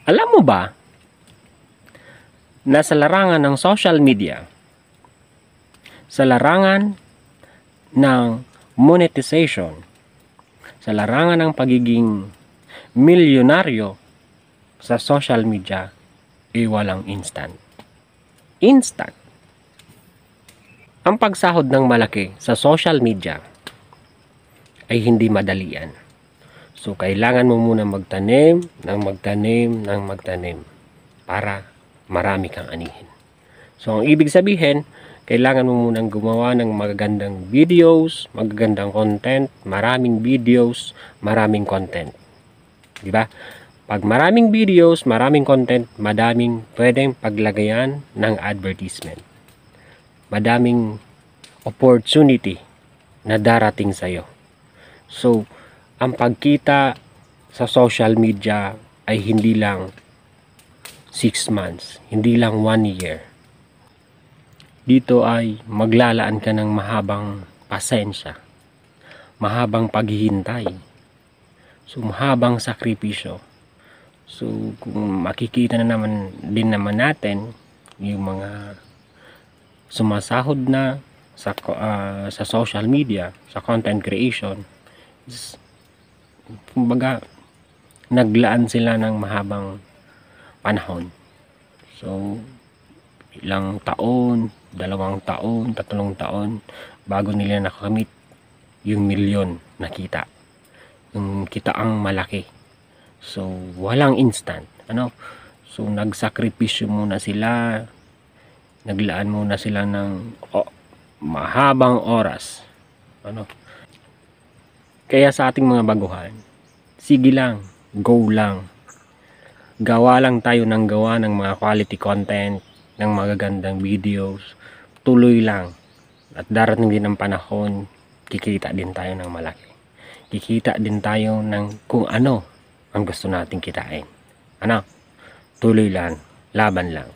Alam mo ba na sa larangan ng social media, sa larangan ng monetization, sa larangan ng pagiging milyonaryo sa social media, walang instant. Instant. Ang pagsahod ng malaki sa social media ay hindi madalian. So, kailangan mo muna magtanim para marami kang anihin. So, ang ibig sabihin, kailangan mo munang gumawa ng magagandang videos, magagandang content, maraming videos, maraming content. Diba? Pag maraming videos, maraming content, madaming pwedeng paglagayan ng advertisement. Madaming opportunity na darating sa'yo. So, ang pagkita sa social media ay hindi lang 6 months, hindi lang 1 year. Dito ay maglalaan ka ng mahabang pasensya, mahabang paghihintay, so mahabang sakripisyo. So, kung makikita na din naman natin yung mga sumasahod na sa social media, sa content creation, kumbaga naglaan sila ng mahabang panahon. So, ilang taon, 2 taon, 3 taon bago nila nakamit yung milyon na kita, yung kitaang malaki. So, walang instant, so nagsakripisyo muna sila, naglaan muna sila ng mahabang oras, kaya sa ating mga baguhan, sige lang, go lang, gawa lang tayo ng gawa ng mga quality content, ng magagandang videos, tuloy lang, at darating din ang panahon, kikita din tayo ng malaki, kikita din tayo ng kung ano ang gusto nating kitain. Tuloy lang, laban lang.